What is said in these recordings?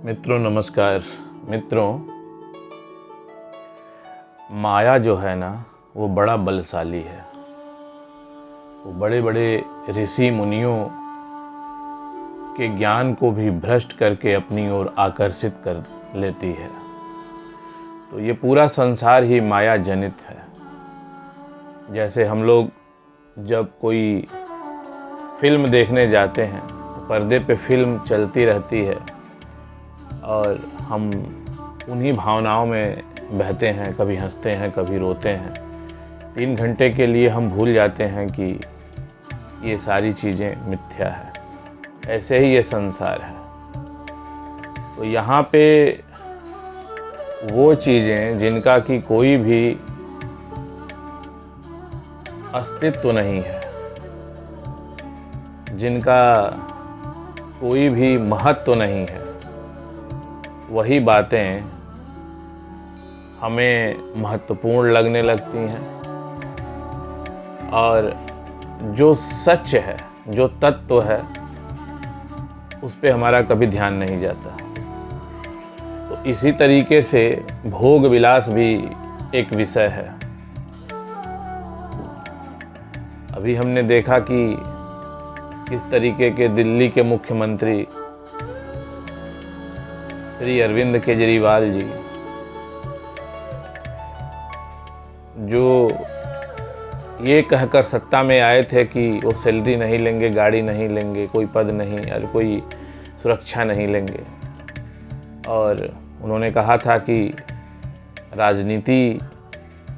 मित्रों नमस्कार। मित्रों, माया जो है ना वो बड़ा बलशाली है। वो बड़े बड़े ऋषि मुनियों के ज्ञान को भी भ्रष्ट करके अपनी ओर आकर्षित कर लेती है। तो ये पूरा संसार ही माया जनित है। जैसे हम लोग जब कोई फिल्म देखने जाते हैं तो पर्दे पे फिल्म चलती रहती है और हम उन्हीं भावनाओं में बहते हैं, कभी हंसते हैं, कभी रोते हैं। 3 घंटे के लिए हम भूल जाते हैं कि ये सारी चीज़ें मिथ्या है। ऐसे ही ये संसार है। तो यहाँ पे वो चीज़ें जिनका कि कोई भी अस्तित्व नहीं है, जिनका कोई भी महत्व नहीं है, वही बातें हमें महत्वपूर्ण लगने लगती हैं। और जो सच है, जो तत्व है, उस पे हमारा कभी ध्यान नहीं जाता। तो इसी तरीके से भोग विलास भी एक विषय है। अभी हमने देखा कि किस तरीके के दिल्ली के मुख्यमंत्री श्री अरविंद केजरीवाल जी, जो ये कहकर सत्ता में आए थे कि वो सैलरी नहीं लेंगे, गाड़ी नहीं लेंगे, कोई पद नहीं और कोई सुरक्षा नहीं लेंगे। और उन्होंने कहा था कि राजनीति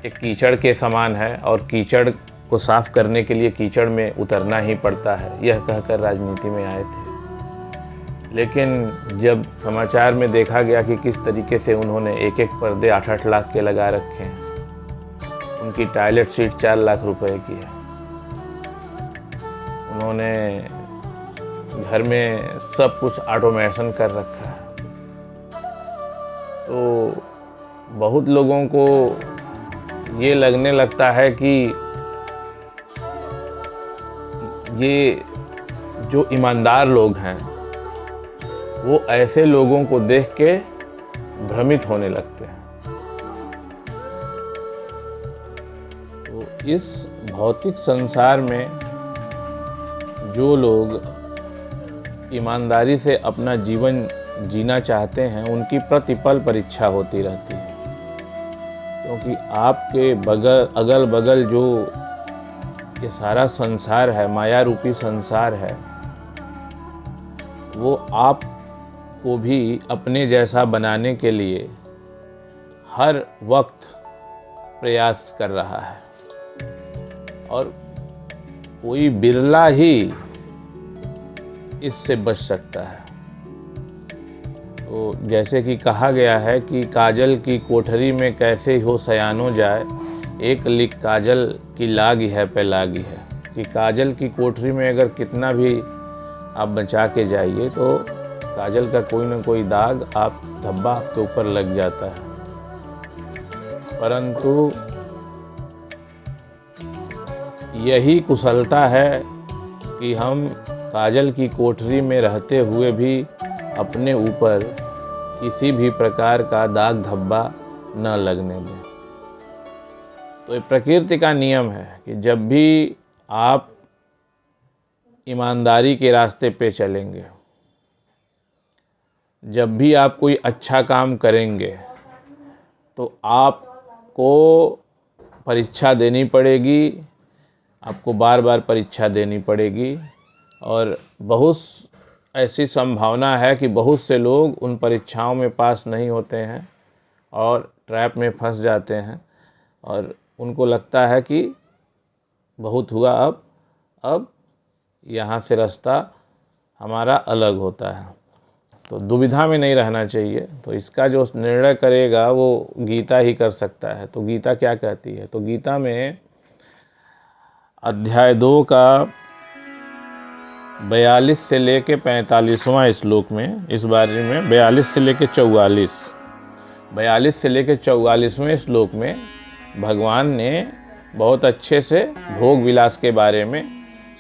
एक कीचड़ के समान है और कीचड़ को साफ करने के लिए कीचड़ में उतरना ही पड़ता है, यह कहकर राजनीति में आए थे। लेकिन जब समाचार में देखा गया कि किस तरीके से उन्होंने एक एक पर्दे 8-8 लाख के लगा रखे हैं, उनकी टॉयलेट सीट 4 लाख रुपए की है, उन्होंने घर में सब कुछ ऑटोमेशन कर रखा है, तो बहुत लोगों को ये लगने लगता है कि ये जो ईमानदार लोग हैं वो ऐसे लोगों को देख के भ्रमित होने लगते हैं। तो इस भौतिक संसार में जो लोग ईमानदारी से अपना जीवन जीना चाहते हैं, उनकी प्रतिपल परीक्षा होती रहती है। क्योंकि आपके अगल बगल जो ये सारा संसार है, माया रूपी संसार है, वो आप को भी अपने जैसा बनाने के लिए हर वक्त प्रयास कर रहा है और कोई बिरला ही इससे बच सकता है। तो जैसे कि कहा गया है कि काजल की कोठरी में कैसे हो सयानो जाए, एक लिक काजल की लागी है पे लागी है। कि काजल की कोठरी में अगर कितना भी आप बचा के जाइए तो काजल का कोई ना कोई दाग, आप धब्बा आपके ऊपर लग जाता है। परंतु यही कुशलता है कि हम काजल की कोठरी में रहते हुए भी अपने ऊपर किसी भी प्रकार का दाग धब्बा न लगने दें। तो ये प्रकृति का नियम है कि जब भी आप ईमानदारी के रास्ते पे चलेंगे, जब भी आप कोई अच्छा काम करेंगे, तो आपको परीक्षा देनी पड़ेगी, आपको बार बार परीक्षा देनी पड़ेगी। और बहुत ऐसी संभावना है कि बहुत से लोग उन परीक्षाओं में पास नहीं होते हैं और ट्रैप में फंस जाते हैं और उनको लगता है कि बहुत हुआ, अब यहाँ से रास्ता हमारा अलग होता है। तो दुविधा में नहीं रहना चाहिए। तो इसका जो निर्णय करेगा वो गीता ही कर सकता है। तो गीता क्या कहती है? तो गीता में अध्याय 2 का 42 से लेके 45वां श्लोक में इस बारे में 42 से लेके 44वें श्लोक में भगवान ने बहुत अच्छे से भोग विलास के बारे में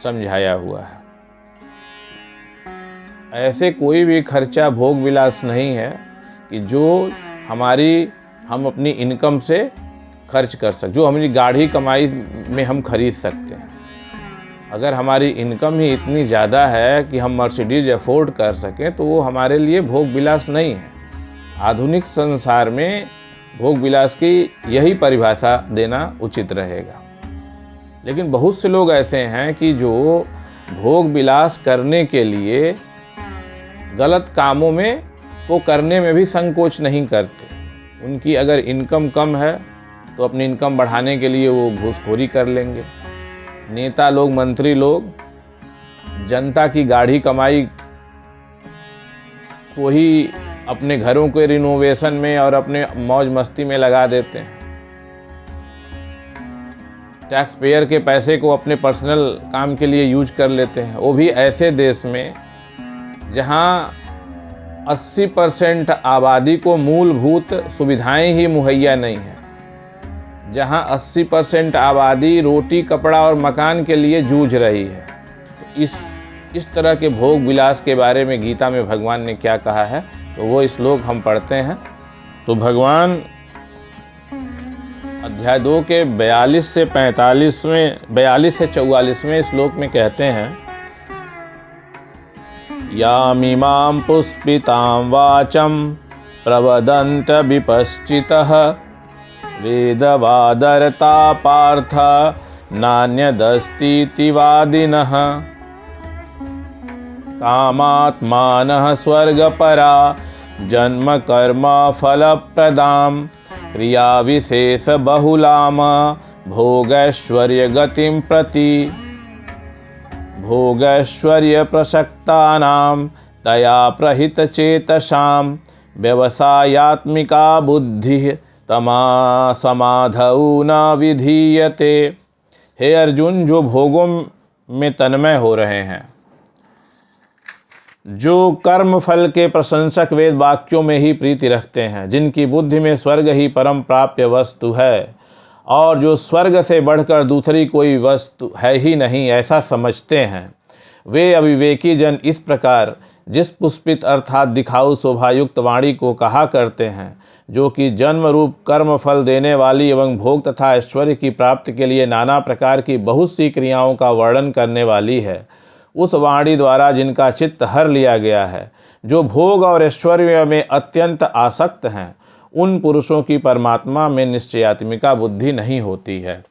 समझाया हुआ है। ऐसे कोई भी खर्चा भोग विलास नहीं है कि जो हम अपनी इनकम से खर्च कर सकते, जो हमारी गाढ़ी कमाई में हम खरीद सकते हैं। अगर हमारी इनकम ही इतनी ज़्यादा है कि हम मर्सिडीज अफोर्ड कर सकें तो वो हमारे लिए भोग विलास नहीं है। आधुनिक संसार में भोग विलास की यही परिभाषा देना उचित रहेगा। लेकिन बहुत से लोग ऐसे हैं कि जो भोग विलास करने के लिए गलत कामों में को करने में भी संकोच नहीं करते। उनकी अगर इनकम कम है तो अपनी इनकम बढ़ाने के लिए वो घूसखोरी कर लेंगे। नेता लोग, मंत्री लोग जनता की गाढ़ी कमाई को ही अपने घरों के रिनोवेशन में और अपने मौज मस्ती में लगा देते हैं। टैक्स पेयर के पैसे को अपने पर्सनल काम के लिए यूज कर लेते हैं, वो भी ऐसे देश में जहां 80% आबादी को मूलभूत सुविधाएं ही मुहैया नहीं है, जहां 80% आबादी रोटी, कपड़ा और मकान के लिए जूझ रही है। इस तरह के भोग विलास के बारे में गीता में भगवान ने क्या कहा है, तो वो श्लोक हम पढ़ते हैं। तो भगवान अध्याय 2 के 42 से 44वें श्लोक में कहते हैं, यामिमां पुष्पितां वाचं प्रवदन्त विपश्चितः वेदवादरता पार्थ नान्यदस्तीति वादिनः कामात्मानः स्वर्गपरा जन्म कर्म फलप्रदां क्रिया विशेष बहुलाम भोगैश्वर्य गतिं प्रति भोगैश्वर्य प्रसक्तानां तया प्रहित चेतसां व्यवसायात्मिका बुद्धिः तमा समाधौ न विधीयते। हे अर्जुन, जो भोगों में तन्मय हो रहे हैं, जो कर्म फल के प्रशंसक वेद वाक्यों में ही प्रीति रखते हैं, जिनकी बुद्धि में स्वर्ग ही परम प्राप्य वस्तु है और जो स्वर्ग से बढ़कर दूसरी कोई वस्तु है ही नहीं ऐसा समझते हैं, वे अविवेकी जन इस प्रकार जिस पुष्पित अर्थात दिखाऊ शोभायुक्त वाणी को कहा करते हैं, जो कि जन्म रूप कर्म फल देने वाली एवं भोग तथा ऐश्वर्य की प्राप्ति के लिए नाना प्रकार की बहुत सी क्रियाओं का वर्णन करने वाली है, उस वाणी द्वारा जिनका चित्त हर लिया गया है, जो भोग और ऐश्वर्य में अत्यंत आसक्त हैं, उन पुरुषों की परमात्मा में निश्चयात्मिका बुद्धि नहीं होती है।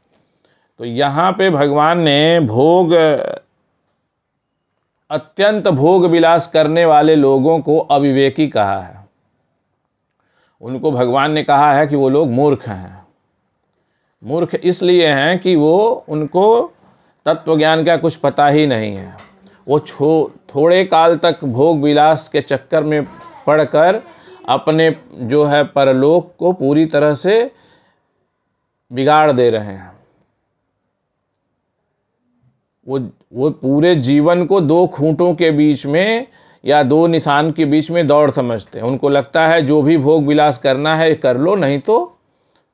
तो यहाँ पे भगवान ने अत्यंत भोग विलास करने वाले लोगों को अविवेकी कहा है। उनको भगवान ने कहा है कि वो लोग मूर्ख हैं। मूर्ख इसलिए हैं कि उनको तत्व ज्ञान का कुछ पता ही नहीं है। वो थोड़े काल तक भोग विलास के चक्कर में पड़कर अपने जो है परलोक को पूरी तरह से बिगाड़ दे रहे हैं। वो पूरे जीवन को दो खूंटों के बीच में या दो निशान के बीच में दौड़ समझते हैं। उनको लगता है जो भी भोग विलास करना है कर लो, नहीं तो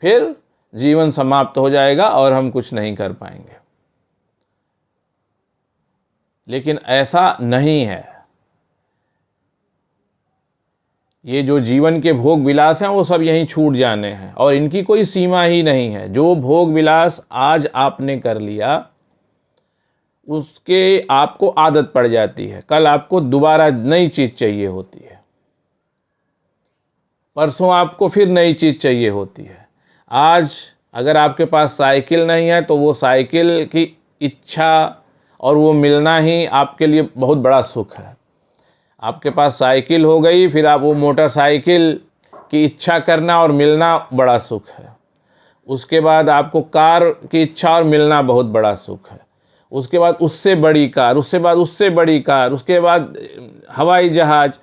फिर जीवन समाप्त हो जाएगा और हम कुछ नहीं कर पाएंगे। लेकिन ऐसा नहीं है। ये जो जीवन के भोग विलास हैं वो सब यहीं छूट जाने हैं और इनकी कोई सीमा ही नहीं है। जो भोग विलास आज आपने कर लिया उसके आपको आदत पड़ जाती है, कल आपको दोबारा नई चीज़ चाहिए होती है, परसों आपको फिर नई चीज़ चाहिए होती है। आज अगर आपके पास साइकिल नहीं है तो वो साइकिल की इच्छा और वो मिलना ही आपके लिए बहुत बड़ा सुख है। आपके पास साइकिल हो गई, फिर आप वो मोटरसाइकिल की इच्छा करना और मिलना बड़ा सुख है। उसके बाद आपको कार की इच्छा और मिलना बहुत बड़ा सुख है। उसके बाद उससे बड़ी कार, उसके बाद उससे बड़ी कार, उसके बाद हवाई जहाज।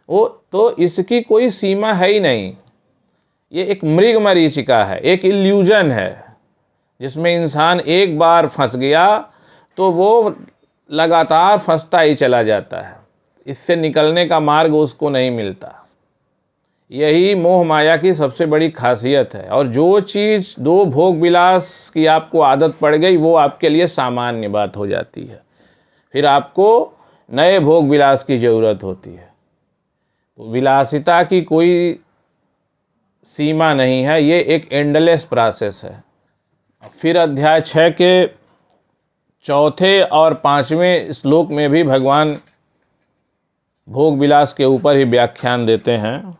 वो तो इसकी कोई सीमा है ही नहीं। ये एक मृग मरीचिका है, एक इल्यूजन है जिसमें इंसान एक बार फंस गया तो वो लगातार फंसता ही चला जाता है, इससे निकलने का मार्ग उसको नहीं मिलता। यही मोह माया की सबसे बड़ी खासियत है। और जो चीज़ दो भोग विलास की आपको आदत पड़ गई वो आपके लिए सामान्य बात हो जाती है, फिर आपको नए भोग विलास की ज़रूरत होती है। तो विलासिता की कोई सीमा नहीं है, ये एक एंडलेस प्रोसेस है। फिर अध्याय 6 के चौथे और 5वें श्लोक में भी भगवान भोग विलास के ऊपर ही व्याख्यान देते हैं।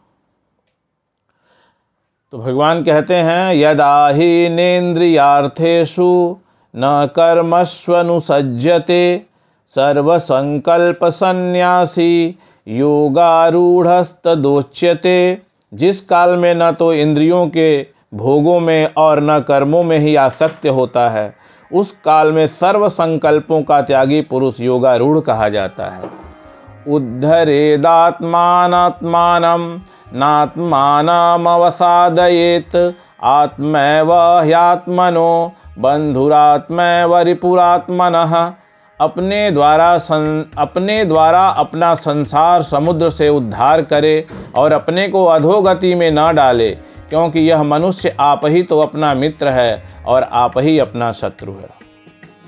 तो भगवान कहते हैं, यदा हि नेन्द्रियार्थेषु न कर्मस्वनुसज्जते सर्वसंकल्प सन्यासी योगारूढ़स्तदोच्यते। जिस काल में न तो इंद्रियों के भोगों में और न कर्मों में ही आसक्त होता है, उस काल में सर्व संकल्पों का त्यागी पुरुष योगारूढ़ कहा जाता है। उद्धरेदात्मानात्मानं नात्मानमवसादयेत् आत्मैव ह्यात्मनो बंधुरात्मैव रिपुरात्मनः। अपने द्वारा अपना संसार समुद्र से उद्धार करे और अपने को अधोगति में न डाले, क्योंकि यह मनुष्य आप ही तो अपना मित्र है और आप ही अपना शत्रु है।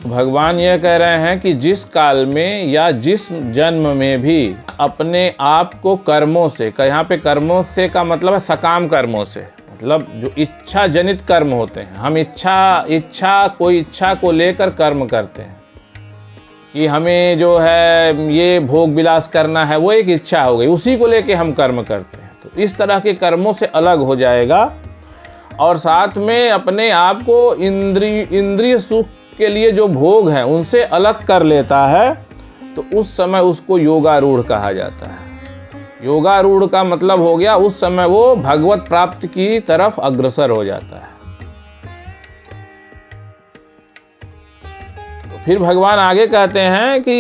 भगवान यह कह रहे हैं कि जिस काल में या जिस जन्म में भी अपने आप को कर्मों से, यहाँ पे कर्मों से का मतलब है सकाम कर्मों से, मतलब जो इच्छा जनित कर्म होते हैं। हम कोई इच्छा को लेकर कर्म करते हैं कि हमें जो है ये भोग विलास करना है, वो एक इच्छा हो गई, उसी को लेके हम कर्म करते हैं। तो इस तरह के कर्मों से अलग हो जाएगा और साथ में अपने आप को इंद्रिय सुख के लिए जो भोग हैं उनसे अलग कर लेता है, तो उस समय उसको योगारूढ़ कहा जाता है। योगारूढ़ का मतलब हो गया उस समय वो भगवत प्राप्ति की तरफ अग्रसर हो जाता है। तो फिर भगवान आगे कहते हैं कि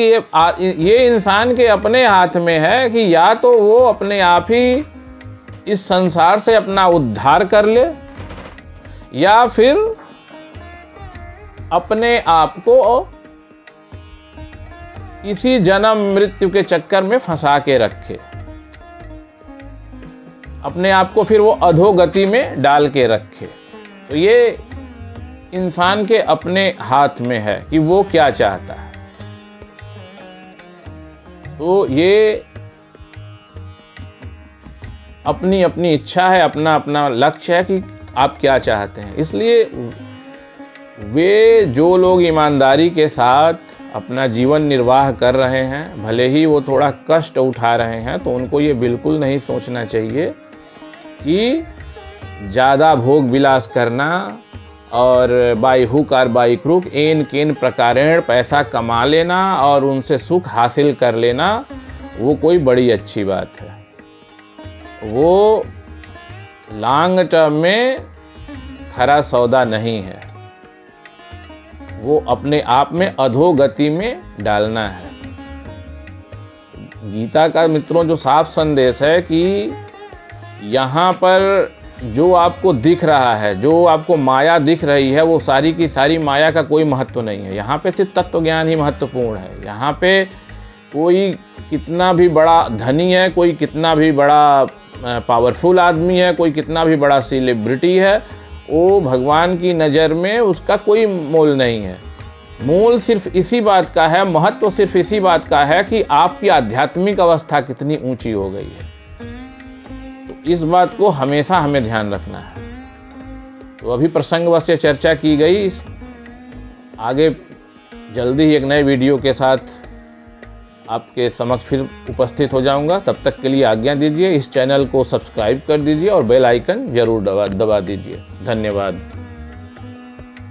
ये इंसान के अपने हाथ में है कि या तो वो अपने आप ही इस संसार से अपना उद्धार कर ले, या फिर अपने आप को इसी जन्म मृत्यु के चक्कर में फंसा के रखे, अपने आप को फिर वो अधोगति में डाल के रखे। तो ये इंसान के अपने हाथ में है कि वो क्या चाहता है। तो ये अपनी अपनी इच्छा है, अपना अपना लक्ष्य है कि आप क्या चाहते हैं। इसलिए वे जो लोग ईमानदारी के साथ अपना जीवन निर्वाह कर रहे हैं, भले ही वो थोड़ा कष्ट उठा रहे हैं, तो उनको ये बिल्कुल नहीं सोचना चाहिए कि ज़्यादा भोग विलास करना और बाई हुक और बाई क्रूक एन केन प्रकारेण पैसा कमा लेना और उनसे सुख हासिल कर लेना वो कोई बड़ी अच्छी बात है। वो लॉन्ग टर्म में खरा सौदा नहीं है, वो अपने आप में अधोगति में डालना है। गीता का मित्रों जो साफ संदेश है कि यहाँ पर जो आपको दिख रहा है, जो आपको माया दिख रही है, वो सारी की सारी माया का कोई महत्व नहीं है। यहाँ पे सिर्फ तत्व ज्ञान ही महत्वपूर्ण है। यहाँ पे कोई कितना भी बड़ा धनी है, कोई कितना भी बड़ा पावरफुल आदमी है, कोई कितना भी बड़ा सेलिब्रिटी है, वो भगवान की नज़र में उसका कोई मोल नहीं है। मोल सिर्फ इसी बात का है, महत्व सिर्फ इसी बात का है कि आपकी आध्यात्मिक अवस्था कितनी ऊंची हो गई है। तो इस बात को हमेशा हमें ध्यान रखना है। तो अभी प्रसंगवश से चर्चा की गई, आगे जल्दी ही एक नए वीडियो के साथ आपके समक्ष फिर उपस्थित हो जाऊंगा। तब तक के लिए आज्ञा दीजिए। इस चैनल को सब्सक्राइब कर दीजिए और बेल आइकन जरूर दबा दीजिए। धन्यवाद।